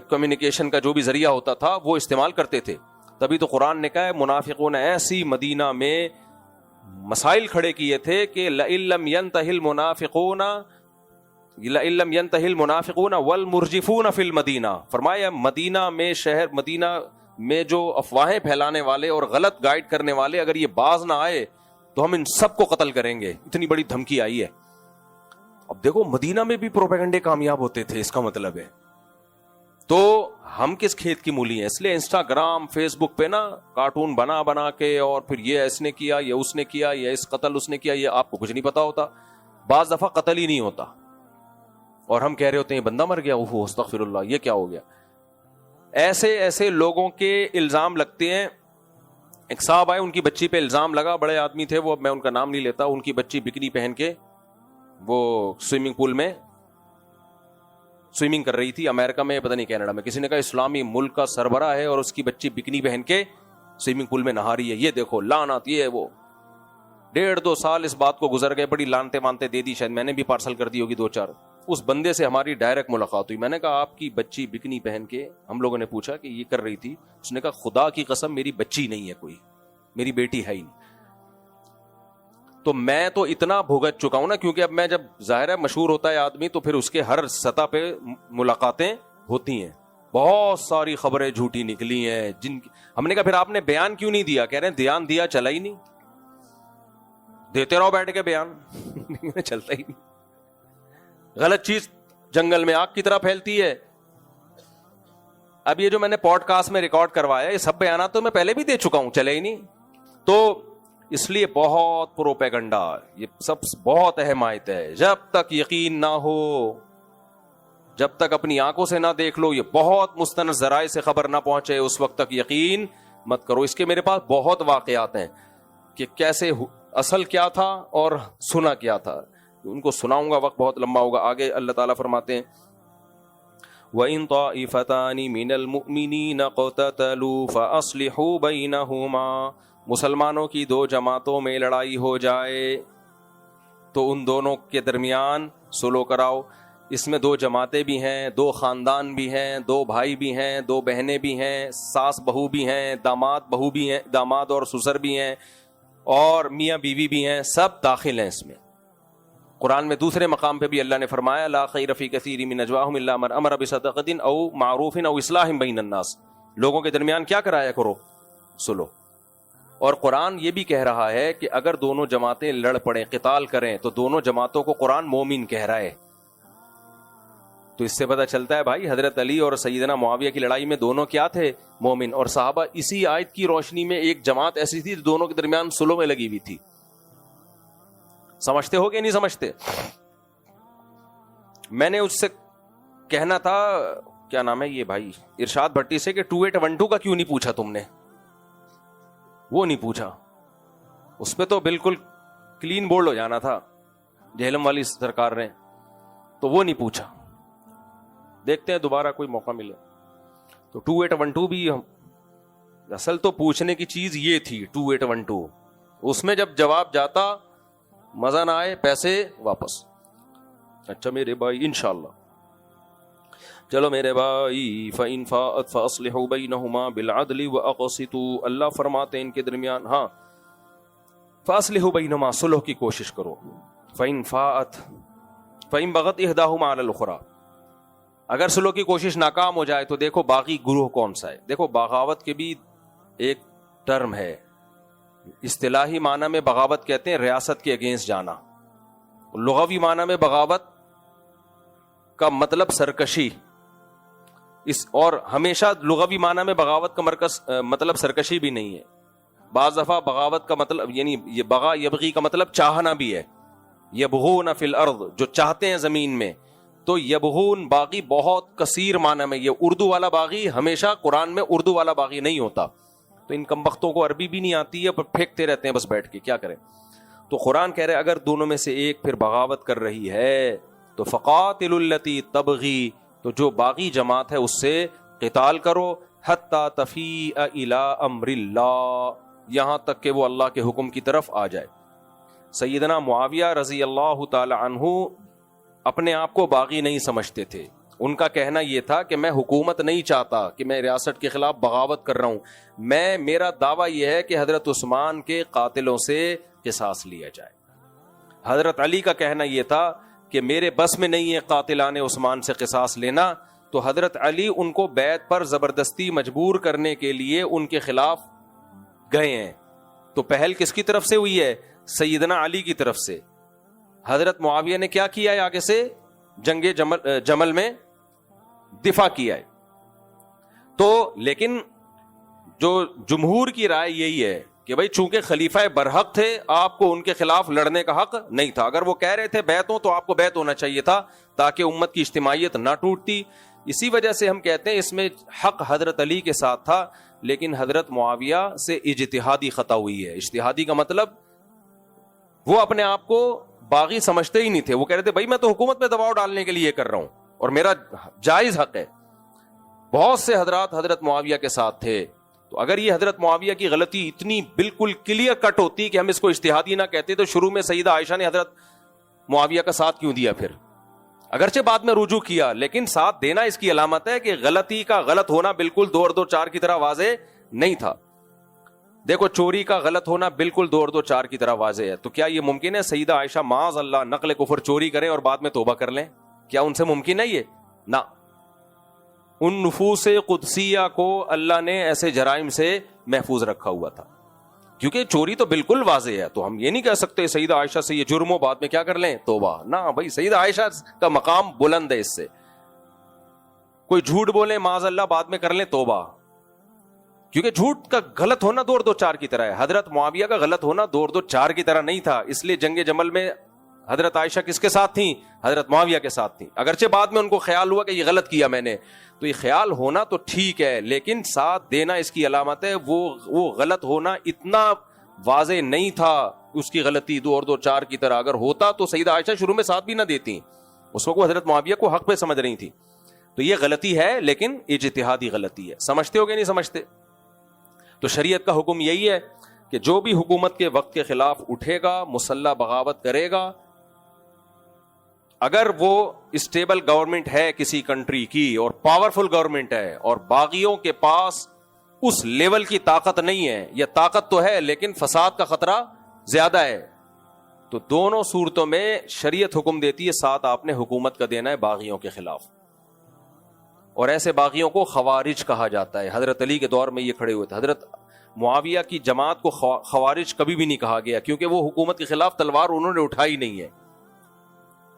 کمیونیکیشن کا جو بھی ذریعہ ہوتا تھا وہ استعمال کرتے تھے. تبھی تو قرآن نے کہا ہے منافقوں نے ایسی مدینہ میں مسائل کھڑے کیے تھے کہ لَإِن لَّمْ يَنْتَهِ الْمُنَافِقُونَ وَالْمُرْجِفُونَ فِي الْمَدِينَةِ, فرمایا مدینہ میں, شہر مدینہ میں جو افواہیں پھیلانے والے اور غلط گائیڈ کرنے والے اگر یہ باز نہ آئے تو ہم ان سب کو قتل کریں گے. اتنی بڑی دھمکی آئی ہے. اب دیکھو مدینہ میں بھی پروپیگنڈے کامیاب ہوتے تھے, اس کا مطلب ہے. تو ہم کس کھیت کی مولی ہیں؟ اس لیے انسٹاگرام, فیس بک پہ نا کارٹون بنا کے اور پھر یہ اس نے کیا, یہ اس نے کیا, یہ اس قتل اس نے کیا, یہ آپ کو کچھ نہیں پتا ہوتا. بعض دفعہ قتل ہی نہیں ہوتا اور ہم کہہ رہے ہوتے ہیں بندہ مر گیا, اوہ استغفر اللہ, یہ کیا ہو گیا. ایسے لوگوں کے الزام لگتے ہیں. ایک صاحب آئے, ان کی بچی پہ الزام لگا, بڑے آدمی تھے وہ, اب میں ان کا نام نہیں لیتا. ان کی بچی بکنی پہن کے وہ سوئمنگ پول میں سوئمنگ کر رہی تھی, امریکہ میں, پتہ نہیں کینیڈا میں. کسی نے کہا اسلامی ملک کا سربراہ ہے اور اس کی بچی بکنی پہن کے سوئمنگ پول میں نہا رہی ہے, یہ دیکھو لعنت, یہ وہ. 1.5-2 سال اس بات کو گزر گئے, بڑی لانتے مانتے دے دی, شاید میں نے بھی پارسل کر دی ہوگی 2-4. اس بندے سے ہماری ڈائریکٹ ملاقات ہوئی. میں نے کہا آپ کی بچی بکنی پہن کے, ہم لوگوں نے پوچھا کہ یہ کر رہی تھی. اس نے کہا خدا کی قسم میری بچی نہیں ہے کوئی, میری بیٹی ہے ہی نہیں. تو میں تو اتنا بھگت چکا ہوں نا, کیونکہ اب میں جب ظاہر ہے مشہور ہوتا ہے آدمی تو پھر اس کے ہر سطح پہ ملاقاتیں ہوتی ہیں. بہت ساری خبریں جھوٹی نکلی ہیں ہم نے کہا پھر آپ نے بیان کیوں نہیں دیا؟ کہہ رہے ہیں دھیان دیا چلا ہی نہیں. دیتے رہو بیٹھ کے بیان چلتا ہی نہیں. غلط چیز جنگل میں آگ کی طرح پھیلتی ہے. اب یہ جو میں نے پوڈ کاسٹ میں ریکارڈ کروایا یہ سب بیانات تو میں پہلے بھی دے چکا ہوں, چلے ہی نہیں. تو اس لیے بہت پروپیگنڈا, یہ سب بہت اہم آیت ہے. جب تک یقین نہ ہو, جب تک اپنی آنکھوں سے نہ دیکھ لو, یہ بہت مستند ذرائع سے خبر نہ پہنچے, اس وقت تک یقین مت کرو. اس کے میرے پاس بہت واقعات ہیں کہ کیسے اصل کیا تھا اور سنا کیا تھا, ان کو سناؤں گا, وقت بہت لمبا ہوگا. آگے اللہ تعالیٰ فرماتے ہیں وَإِن طَائِفَتَانِ مِنَ الْمُؤْمِنِينَ اقْتَتَلُوا فَأَصْلِحُوا بَيْنَهُمَا, مسلمانوں کی دو جماعتوں میں لڑائی ہو جائے تو ان دونوں کے درمیان صلح کراؤ. اس میں دو جماعتیں بھی ہیں, دو خاندان بھی ہیں, دو بھائی بھی ہیں, دو بہنیں بھی ہیں, ساس بہو بھی ہیں, داماد بہو بھی ہیں, داماد اور سسر بھی ہیں, اور میاں بیوی بھی ہیں, سب داخل ہیں اس میں. قرآن میں دوسرے مقام پہ بھی اللہ نے فرمایا لا خیر فی کثیر من نجواہم الا من امر بصدقۃ او معروف او اصلاح بین الناس, لوگوں کے درمیان کیا کرایا کرو, صلح. اور قرآن یہ بھی کہہ رہا ہے کہ اگر دونوں جماعتیں لڑ پڑیں, قتال کریں, تو دونوں جماعتوں کو قرآن مومن کہہ رہا ہے. تو اس سے پتہ چلتا ہے بھائی حضرت علی اور سیدنا معاویہ کی لڑائی میں دونوں کیا تھے, مومن. اور صحابہ اسی آیت کی روشنی میں ایک جماعت ایسی تھی جو دونوں کے درمیان صلح میں لگی ہوئی تھی. سمجھتے ہو کہ نہیں سمجھتے؟ میں نے اس سے کہنا تھا, کیا نام ہے یہ بھائی ارشاد بھٹی سے, کہ 2812 کا کیوں نہیں پوچھا تم نے, وہ نہیں پوچھا. اس پہ تو بالکل کلین بولڈ ہو جانا تھا جہلم والی سرکار نے, تو وہ نہیں پوچھا. دیکھتے ہیں دوبارہ کوئی موقع ملے تو 2812 بھی. اصل تو پوچھنے کی چیز یہ تھی 2812, اس میں جب جواب جاتا مزہ نہ آئے پیسے واپس. اچھا میرے بھائی انشاءاللہ, چلو میرے بھائی فَإِن فَاءَتْ فَأَصْلِحُوا بَيْنَهُمَا بِالْعَدْلِ وَأَقْسِطُوا, اللہ فرماتے ہیں ان کے درمیان, ہاں فَأَصْلِحُوا بَيْنَهُمَا, صلح کی کوشش کرو. فَإِن فَاءَتْ فَإِن بَغَتْ إِحْدَاهُمَا عَلَى الْأُخْرَى, اگر صلح کی کوشش ناکام ہو جائے تو دیکھو باغی گروہ کون سا ہے. دیکھو بغاوت کے بھی ایک ٹرم ہے, اصطلاحی معنی میں بغاوت کہتے ہیں ریاست کے اگینسٹ جانا, لغوی معنی میں بغاوت کا مطلب سرکشی. اور ہمیشہ لغوی معنی میں بغاوت کا مطلب سرکشی بھی نہیں ہے. بعض دفعہ بغاوت کا مطلب یعنی یہ بغا یبغی کا مطلب چاہنا بھی ہے. یبغون فی الارض, جو چاہتے ہیں زمین میں. تو یبغون باغی بہت کثیر معنی میں, یہ اردو والا باغی ہمیشہ قرآن میں اردو والا باغی نہیں ہوتا. تو ان کمبختوں کو عربی بھی نہیں آتی ہے, پر پھینکتے رہتے ہیں بس بیٹھ کے, کیا کریں. تو قرآن کہہ رہے اگر دونوں میں سے ایک پھر بغاوت کر رہی ہے تو فقاتلوا التی تبغی, تو جو باغی جماعت ہے اس سے قتال کرو, حتی تفیء الی امر اللہ, یہاں تک کہ وہ اللہ کے حکم کی طرف آ جائے. سیدنا معاویہ رضی اللہ تعالی عنہ اپنے آپ کو باغی نہیں سمجھتے تھے. ان کا کہنا یہ تھا کہ میں حکومت نہیں چاہتا کہ میں ریاست کے خلاف بغاوت کر رہا ہوں, میرا دعویٰ یہ ہے کہ حضرت عثمان کے قاتلوں سے قصاص لیا جائے. حضرت علی کا کہنا یہ تھا کہ میرے بس میں نہیں ہے قاتلان عثمان سے قصاص لینا. تو حضرت علی ان کو بیعت پر زبردستی مجبور کرنے کے لیے ان کے خلاف گئے ہیں. تو پہل کس کی طرف سے ہوئی ہے؟ سیدنا علی کی طرف سے. حضرت معاویہ نے کیا کیا ہے؟ آگے سے جنگ جمل میں دفاع کیا ہے. تو لیکن جو جمہور کی رائے یہی ہے کہ بھائی چونکہ خلیفہ برحق تھے, آپ کو ان کے خلاف لڑنے کا حق نہیں تھا. اگر وہ کہہ رہے تھے بیعت ہو تو آپ کو بیعت ہونا چاہیے تھا تاکہ امت کی اجتماعیت نہ ٹوٹتی. اسی وجہ سے ہم کہتے ہیں اس میں حق حضرت علی کے ساتھ تھا, لیکن حضرت معاویہ سے اجتہادی خطا ہوئی ہے. اجتہادی کا مطلب وہ اپنے آپ کو باغی سمجھتے ہی نہیں تھے. وہ کہہ رہے تھے بھائی میں تو حکومت پہ دباؤ ڈالنے کے لیے کر رہا ہوں اور میرا جائز حق ہے. بہت سے حضرات حضرت معاویہ کے ساتھ تھے. تو اگر یہ حضرت معاویہ کی غلطی اتنی بالکل کلیئر کٹ ہوتی کہ ہم اس کو اجتہادی نہ کہتے, تو شروع میں سیدہ عائشہ نے حضرت معاویہ کا ساتھ کیوں دیا؟ پھر اگرچہ بعد میں رجوع کیا, لیکن ساتھ دینا اس کی علامت ہے کہ غلطی کا غلط ہونا بالکل 2 اور 2 4 کی طرح واضح نہیں تھا. دیکھو چوری کا غلط ہونا بالکل 2 اور 2 4 کی طرح واضح ہے. تو کیا یہ ممکن ہے سیدہ عائشہ معاذ اللہ نقل کفر چوری کریں اور بعد میں توبہ کر لیں؟ کیا ان سے ممکن ہے یہ؟ نہ. ان نفوس قدسیہ کو اللہ نے ایسے جرائم سے محفوظ رکھا ہوا تھا, کیونکہ چوری تو بالکل واضح ہے. تو ہم یہ نہیں کہہ سکتے سیدہ عائشہ سے یہ جرم ہو بعد میں کیا کر لیں؟ توبہ. نہ بھائی, سیدہ عائشہ کا مقام بلند ہے اس سے. کوئی جھوٹ بولے معاذ اللہ بعد میں کر لیں توبہ, کیونکہ جھوٹ کا غلط ہونا 2-2-4 کی طرح ہے. حضرت معاویہ کا غلط ہونا 2-2-4 کی طرح نہیں تھا, اس لیے جنگ جمل میں حضرت عائشہ کس کے ساتھ تھیں؟ حضرت معاویہ کے ساتھ تھیں. اگرچہ بعد میں ان کو خیال ہوا کہ یہ غلط کیا میں نے, تو یہ خیال ہونا تو ٹھیک ہے, لیکن ساتھ دینا اس کی علامت ہے. وہ غلط ہونا اتنا واضح نہیں تھا, اس کی غلطی 2-2-4 کی طرح اگر ہوتا تو سیدہ عائشہ شروع میں ساتھ بھی نہ دیتی, اس وقت وہ حضرت معاویہ کو حق پہ سمجھ رہی تھی. تو یہ غلطی ہے, لیکن اجتہادی غلطی ہے. سمجھتے ہو کہ نہیں سمجھتے؟ تو شریعت کا حکم یہی ہے کہ جو بھی حکومت کے وقت کے خلاف اٹھے گا, مسلح بغاوت کرے گا, اگر وہ اسٹیبل گورنمنٹ ہے کسی کنٹری کی اور پاورفل گورنمنٹ ہے اور باغیوں کے پاس اس لیول کی طاقت نہیں ہے, یا طاقت تو ہے لیکن فساد کا خطرہ زیادہ ہے, تو دونوں صورتوں میں شریعت حکم دیتی ہے ساتھ آپ نے حکومت کا دینا ہے باغیوں کے خلاف. اور ایسے باغیوں کو خوارج کہا جاتا ہے. حضرت علی کے دور میں یہ کھڑے ہوئے تھے. حضرت معاویہ کی جماعت کو خوارج کبھی بھی نہیں کہا گیا, کیونکہ وہ حکومت کے خلاف تلوار انہوں نے اٹھائی نہیں ہے,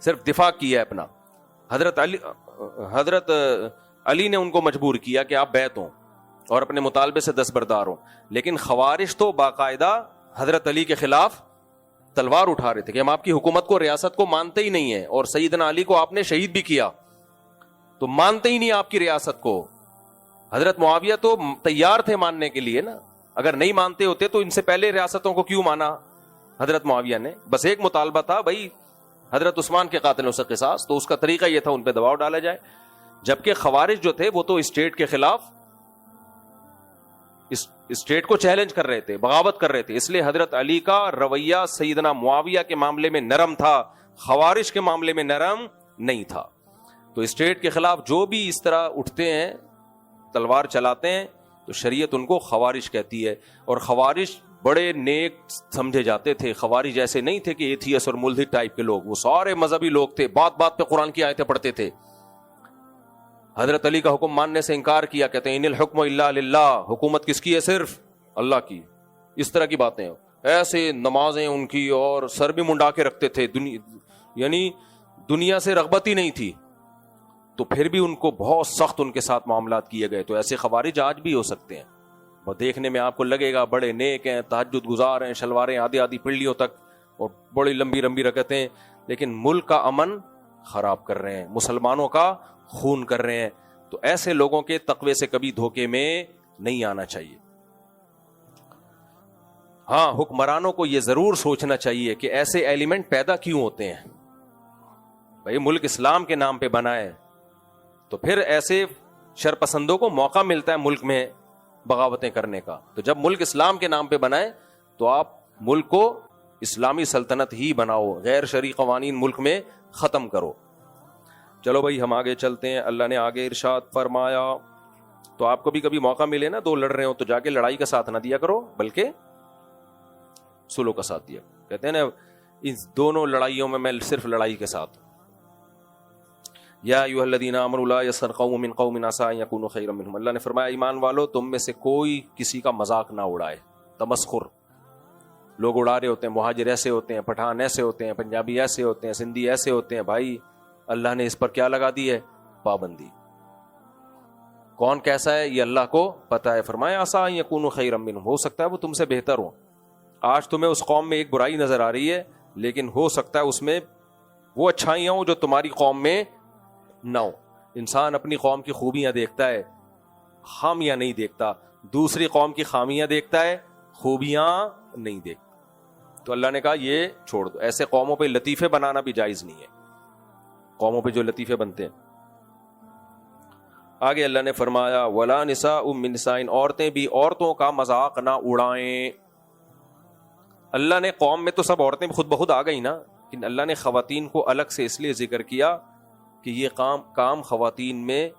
صرف دفاع کیا ہے اپنا. حضرت علی نے ان کو مجبور کیا کہ آپ بیعت ہوں اور اپنے مطالبے سے دستبردار ہوں, لیکن خوارج تو باقاعدہ حضرت علی کے خلاف تلوار اٹھا رہے تھے کہ ہم آپ کی حکومت کو, ریاست کو مانتے ہی نہیں ہیں, اور سیدنا علی کو آپ نے شہید بھی کیا تو مانتے ہی نہیں آپ کی ریاست کو. حضرت معاویہ تو تیار تھے ماننے کے لیے نا, اگر نہیں مانتے ہوتے تو ان سے پہلے ریاستوں کو کیوں مانا حضرت معاویہ نے؟ بس ایک مطالبہ تھا بھائی, حضرت عثمان کے قاتلوں سے قصاص, تو اس کا طریقہ یہ تھا ان پہ دباؤ ڈالا جائے. جبکہ خوارج جو تھے وہ تو اسٹیٹ کے خلاف, اسٹیٹ کو چیلنج کر رہے تھے, بغاوت کر رہے تھے. اس لیے حضرت علی کا رویہ سیدنا معاویہ کے معاملے میں نرم تھا, خوارج کے معاملے میں نرم نہیں تھا. تو اسٹیٹ کے خلاف جو بھی اس طرح اٹھتے ہیں, تلوار چلاتے ہیں, تو شریعت ان کو خوارج کہتی ہے. اور خوارج بڑے نیک سمجھے جاتے تھے. خوارج ایسے نہیں تھے کہ ایتھیس اور ملحد ٹائپ کے لوگ, وہ سارے مذہبی لوگ تھے, بات بات پہ قرآن کی آیتیں پڑھتے تھے. حضرت علی کا حکم ماننے سے انکار کیا, کہتے ہیں ان الحکم الا للہ, حکومت کس کی ہے؟ صرف اللہ کی. اس طرح کی باتیں, ایسے نمازیں ان کی, اور سر بھی منڈا کے رکھتے تھے, یعنی دنیا سے رغبت ہی نہیں تھی. تو پھر بھی ان کو بہت سخت ان کے ساتھ معاملات کیے گئے. تو ایسے خوارج آج بھی ہو سکتے ہیں, اور دیکھنے میں آپ کو لگے گا بڑے نیک ہیں, تہجد گزار ہیں, شلواریں آدھی آدھی پنڈلیوں تک اور بڑی لمبی لمبی رکعتیں, لیکن ملک کا امن خراب کر رہے ہیں, مسلمانوں کا خون کر رہے ہیں. تو ایسے لوگوں کے تقوی سے کبھی دھوکے میں نہیں آنا چاہیے. ہاں, حکمرانوں کو یہ ضرور سوچنا چاہیے کہ ایسے ایلیمنٹ پیدا کیوں ہوتے ہیں. بھائی ملک اسلام کے نام پہ بنا ہے, تو پھر ایسے شرپسندوں کو موقع ملتا ہے ملک میں بغاوتیں کرنے کا. تو جب ملک اسلام کے نام پہ بنائے تو آپ ملک کو اسلامی سلطنت ہی بناؤ, غیر شرعی قوانین ملک میں ختم کرو. چلو بھائی ہم آگے چلتے ہیں. اللہ نے آگے ارشاد فرمایا, تو آپ کو بھی کبھی موقع ملے نا, دو لڑ رہے ہو تو جا کے لڑائی کا ساتھ نہ دیا کرو, بلکہ سلو کا ساتھ دیا. کہتے ہیں نا ان دونوں لڑائیوں میں صرف لڑائی کے ساتھ. یا ایھا الذین آمنوا لا یسخر قوم من قوم عسى ان یکونوا خیرا منهم, اللہ نے فرمایا ایمان والو تم میں سے کوئی کسی کا مذاق نہ اڑائے. تمسخر لوگ اڑا رہے ہوتے ہیں, مہاجر ایسے ہوتے ہیں, پٹھان ایسے ہوتے ہیں, پنجابی ایسے ہوتے ہیں, سندھی ایسے ہوتے ہیں. بھائی اللہ نے اس پر کیا لگا دی ہے؟ پابندی. کون کیسا ہے یہ اللہ کو پتا ہے. فرمایا عسى ان یکونوا خیرا منهم, ہو سکتا ہے وہ تم سے بہتر ہو. آج تمہیں اس قوم میں ایک برائی نظر آ رہی ہے, لیکن ہو سکتا ہے اس میں وہ اچھائیاں ہوں جو تمہاری قوم میں نہ ہو. انسان اپنی قوم کی خوبیاں دیکھتا ہے, خامیاں نہیں دیکھتا. دوسری قوم کی خامیاں دیکھتا ہے, خوبیاں نہیں دیکھتا. تو اللہ نے کہا یہ چھوڑ دو. ایسے قوموں پہ لطیفے بنانا بھی جائز نہیں ہے, قوموں پہ جو لطیفے بنتے ہیں. آگے اللہ نے فرمایا ولا نساء من نساء, عورتیں بھی عورتوں کا مذاق نہ اڑائیں. اللہ نے قوم میں تو سب عورتیں خود بخود آ گئی نا, لیکن اللہ نے خواتین کو الگ سے اس لیے ذکر کیا کہ یہ کام خواتین میں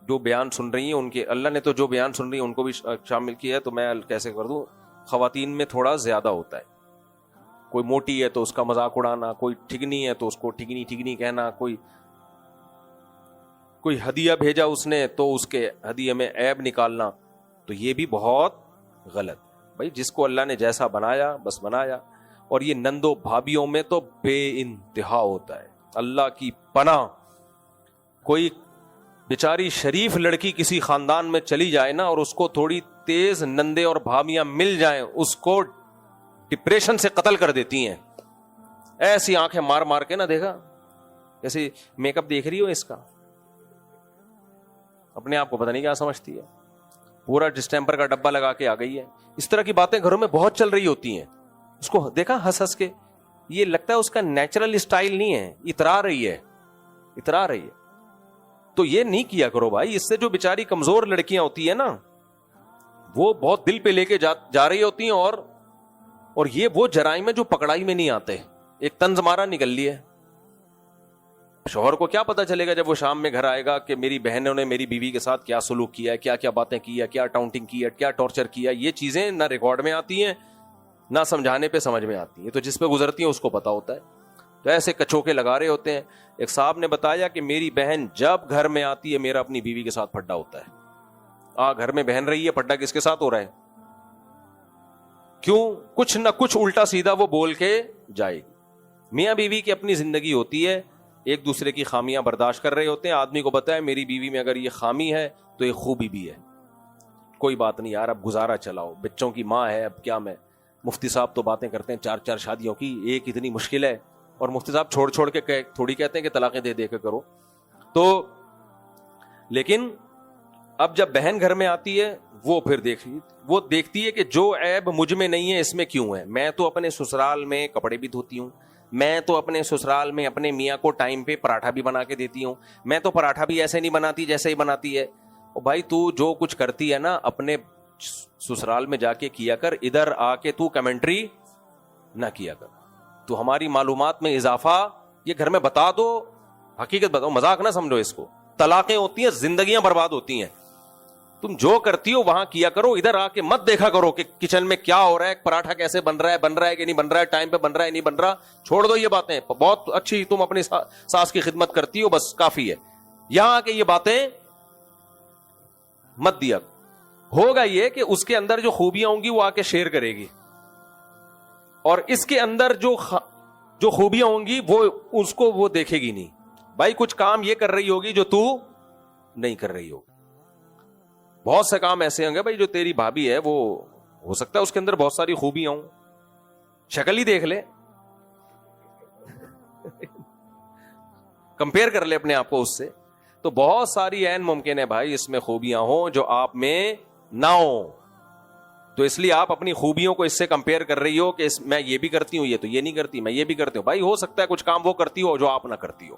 جو بیان سن رہی ہیں ان کے, اللہ نے تو جو بیان سن رہی ہیں ان کو بھی شامل کیا ہے. تو میں کیسے کر دوں, خواتین میں تھوڑا زیادہ ہوتا ہے. کوئی موٹی ہے تو اس کا مذاق اڑانا, کوئی ٹھگنی ہے تو اس کو ٹھگنی ٹھگنی کہنا, کوئی ہدیہ بھیجا اس نے تو اس کے ہدیے میں عیب نکالنا, تو یہ بھی بہت غلط. بھائی جس کو اللہ نے جیسا بنایا بس بنایا. اور یہ نندو بھابھیوں میں تو بے انتہا ہوتا ہے, اللہ کی پناہ. کوئی بیچاری شریف لڑکی کسی خاندان میں چلی جائے نا اور اس کو تھوڑی تیز نندے اور بھابیاں مل جائیں, اس کو ڈپریشن سے قتل کر دیتی ہیں. ایسی آنکھیں مار مار کے نا, دیکھا جیسے میک اپ دیکھ رہی ہو اس کا, اپنے آپ کو پتہ نہیں کیا سمجھتی ہے, پورا ڈسٹیمپر کا ڈبہ لگا کے آ گئی ہے. اس طرح کی باتیں گھروں میں بہت چل رہی ہوتی ہیں. اس کو دیکھا ہنس ہنس کے, یہ لگتا ہے اس کا نیچرل اسٹائل نہیں ہے, اترا رہی ہے. تو یہ نہیں کیا کرو بھائی. اس سے جو بیچاری کمزور لڑکیاں ہوتی ہیں نا, وہ بہت دل پہ لے کے جا رہی ہوتی ہیں, اور یہ وہ جرائم ہے جو پکڑائی میں نہیں آتے. ایک طنز مارا نکل لی ہے. شوہر کو کیا پتا چلے گا جب وہ شام میں گھر آئے گا کہ میری بہنوں نے میری بیوی کے ساتھ کیا سلوک کیا ہے, کیا کیا باتیں کی ہے, کیا ٹاؤنٹنگ کی ہے, کیا ٹارچر کیا. یہ چیزیں نہ ریکارڈ میں آتی ہیں نہ سمجھانے پہ سمجھ میں آتی ہیں. تو جس پہ گزرتی ہیں اس کو پتا ہوتا ہے. تو ایسے کچوکے لگا رہے ہوتے ہیں. ایک صاحب نے بتایا کہ میری بہن جب گھر میں آتی ہے میرا اپنی بیوی کے ساتھ پھڈا ہوتا ہے. گھر میں بہن رہی ہے, پھڈا کس کے ساتھ ہو رہا ہے؟ کیوں؟ کچھ نہ کچھ الٹا سیدھا وہ بول کے جائے گی. میاں بیوی کی اپنی زندگی ہوتی ہے, ایک دوسرے کی خامیاں برداشت کر رہے ہوتے ہیں. آدمی کو پتا ہے میری بیوی میں اگر یہ خامی ہے تو یہ خوبی بھی ہے, کوئی بات نہیں یار, اب گزارا چلاؤ, بچوں کی ماں ہے, اب کیا میں. مفتی صاحب تو باتیں کرتے ہیں 4 شادیوں کی, ایک اتنی مشکل ہے, اور مفتی صاحب چھوڑ کے تھوڑی کہتے ہیں کہ طلاقیں دے کے کرو. تو لیکن اب جب بہن گھر میں آتی ہے وہ پھر وہ دیکھتی ہے کہ جو عیب مجھ میں نہیں ہے اس میں کیوں ہے. میں تو اپنے سسرال میں کپڑے بھی دھوتی ہوں, میں تو اپنے سسرال میں اپنے میاں کو ٹائم پہ پراٹھا بھی بنا کے دیتی ہوں, میں تو پراٹھا بھی ایسے نہیں بناتی جیسے ہی بناتی ہے. اور بھائی تو جو کچھ کرتی ہے نا اپنے سسرال میں جا کے کیا کر, ادھر آ کے تو کمنٹری نہ کیا کر. تو ہماری معلومات میں اضافہ, یہ گھر میں بتا دو, حقیقت بتاؤ, مذاق نہ سمجھو اس کو. طلاقیں ہوتی ہیں, زندگیاں برباد ہوتی ہیں. تم جو کرتی ہو وہاں کیا کرو, ادھر آ کے مت دیکھا کرو کہ کچن میں کیا ہو رہا ہے, پراٹھا کیسے بن رہا ہے کہ نہیں بن رہا ہے, ٹائم پہ بن رہا ہے نہیں بن رہا. چھوڑ دو یہ باتیں. بہت اچھی تم اپنی ساس کی خدمت کرتی ہو, بس کافی ہے. یہاں آ کے یہ باتیں مت دیا. ہوگا یہ کہ اس کے اندر جو خوبیاں ہوں گی وہ آ کے شیئر کرے گی, اور اس کے اندر جو خوبیاں ہوں گی وہ اس کو وہ دیکھے گی نہیں. بھائی کچھ کام یہ کر رہی ہوگی جو تو نہیں کر رہی ہوگی. بہت سے کام ایسے ہوں گے بھائی جو تیری بھابھی ہے وہ ہو سکتا ہے اس کے اندر بہت ساری خوبیاں ہوں, شکل ہی دیکھ لے, کمپیئر کر لے اپنے آپ کو اس سے. تو بہت ساری عین ممکن ہے بھائی اس میں خوبیاں ہوں جو آپ میں نہ ہوں. تو اس لیے آپ اپنی خوبیوں کو اس سے کمپیئر کر رہی ہو کہ میں یہ بھی کرتی ہوں, یہ تو یہ نہیں کرتی, میں یہ بھی کرتی ہوں. بھائی ہو سکتا ہے کچھ کام وہ کرتی ہو جو آپ نہ کرتی ہو.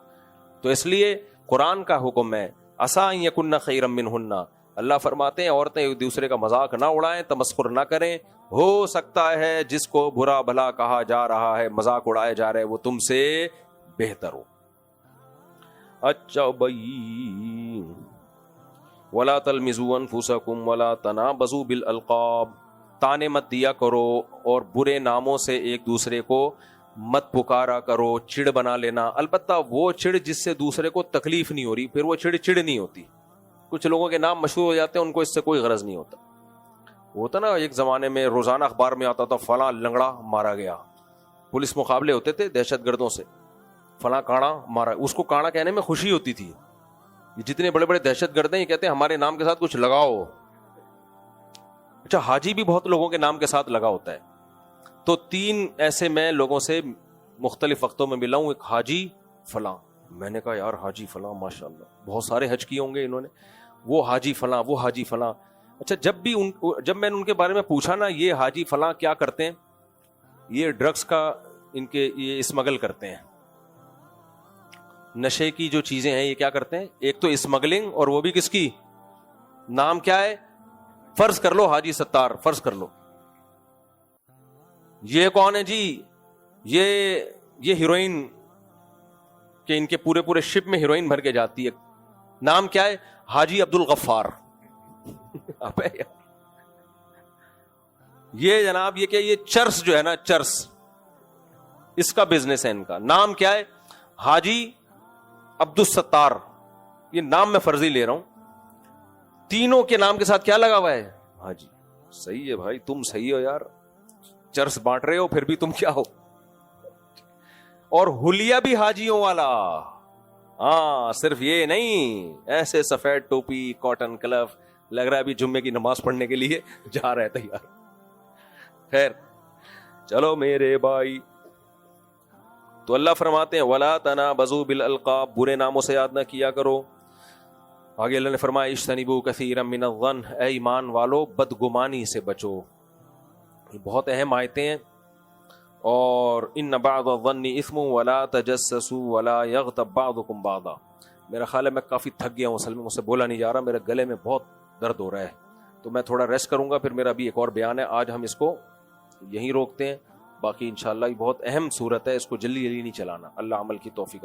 تو اس لیے قرآن کا حکم ہے عسیٰ ان یکن خیرا منہن. اللہ فرماتے ہیں عورتیں ایک دوسرے کا مذاق نہ اڑائیں, تمسخر نہ کریں. ہو سکتا ہے جس کو برا بھلا کہا جا رہا ہے, مذاق اڑایا جا رہا ہے, وہ تم سے بہتر ہو. اچھا بھائی, ولا تلمزوا انفسکم ولا تنابزوا بالالقاب. تانے مت دیا کرو اور برے ناموں سے ایک دوسرے کو مت پکارا کرو. چڑ بنا لینا, البتہ وہ چڑ جس سے دوسرے کو تکلیف نہیں ہو رہی, پھر وہ چڑ نہیں ہوتی. کچھ لوگوں کے نام مشہور ہو جاتے ہیں, ان کو اس سے کوئی غرض نہیں ہوتا. ہوتا نا ایک زمانے میں روزانہ اخبار میں آتا تھا فلاں لنگڑا مارا گیا, پولیس مقابلے ہوتے تھے دہشت گردوں سے, فلاں کاڑا مارا. اس کو کاڑا کہنے میں خوشی ہوتی تھی. یہ جتنے بڑے بڑے دہشت گرد ہیں یہ کہتے ہیں ہمارے نام کے ساتھ کچھ لگاؤ. اچھا, حاجی بھی بہت لوگوں کے نام کے ساتھ لگا ہوتا ہے. تو 3 ایسے میں لوگوں سے مختلف وقتوں میں ملا ہوں. ایک حاجی فلاں, میں نے کہا یار حاجی فلاں ماشاءاللہ بہت سارے حج کیے ہوں گے انہوں نے. وہ حاجی فلاں, وہ حاجی فلاں. اچھا, جب میں نے ان کے بارے میں پوچھا نا یہ حاجی فلاں کیا کرتے ہیں, یہ ڈرگس کا ان کے یہ اسمگل کرتے ہیں, نشے کی جو چیزیں ہیں یہ کیا کرتے ہیں, ایک تو اسمگلنگ, اور وہ بھی کس کی, نام کیا ہے, فرض کر لو حاجی ستار, فرض کر لو. یہ کون ہے جی, یہ ہیروئن کہ ان کے پورے شپ میں ہیروئن بھر کے جاتی ہے. نام کیا ہے, حاجی عبد الغفار. یہ جناب یہ کہ یہ چرس جو ہے نا, چرس اس کا بزنس ہے ان کا. نام کیا ہے, حاجی عبد الستار. یہ نام میں فرضی لے رہا ہوں. تینوں کے نام کے ساتھ کیا لگا ہوا ہے, حاجی. صحیح ہے بھائی, تم صحیح ہو یار, چرس بانٹ رہے ہو, پھر بھی تم کیا ہو. اور حلیہ بھی حاجیوں والا, ہاں صرف یہ نہیں، ایسے سفید ٹوپی کاٹن کلف، لگ رہا ہے ابھی جمعے کی نماز پڑھنے کے لیے جا رہا ہے تیار. خیر چلو میرے بھائی، تو اللہ فرماتے ہیں وَلَا تَنَابَزُوا بِالْأَلْقَابِ، برے ناموں سے یاد نہ کیا کرو. آگے اللہ نے فرمایا اجتنبوا کثیرا من الظن، اے ایمان والو بدگمانی سے بچو. یہ بہت اہم آیتیں ہیں. اور ان بعض الظن اثم ولا تجسسوا ولا یغتب بعضکم بعضا. میرا خیال ہے میں کافی تھک گیا ہوں، اصل میں مجھ سے بولا نہیں جا رہا، میرے گلے میں بہت درد ہو رہا ہے، تو میں تھوڑا ریسٹ کروں گا، پھر میرا بھی ایک اور بیان ہے. آج ہم اس کو یہیں روکتے ہیں. باقی انشاءاللہ یہ بہت اہم صورت ہے، اس کو جلدی نہیں چلانا. اللہ عمل کی توفیق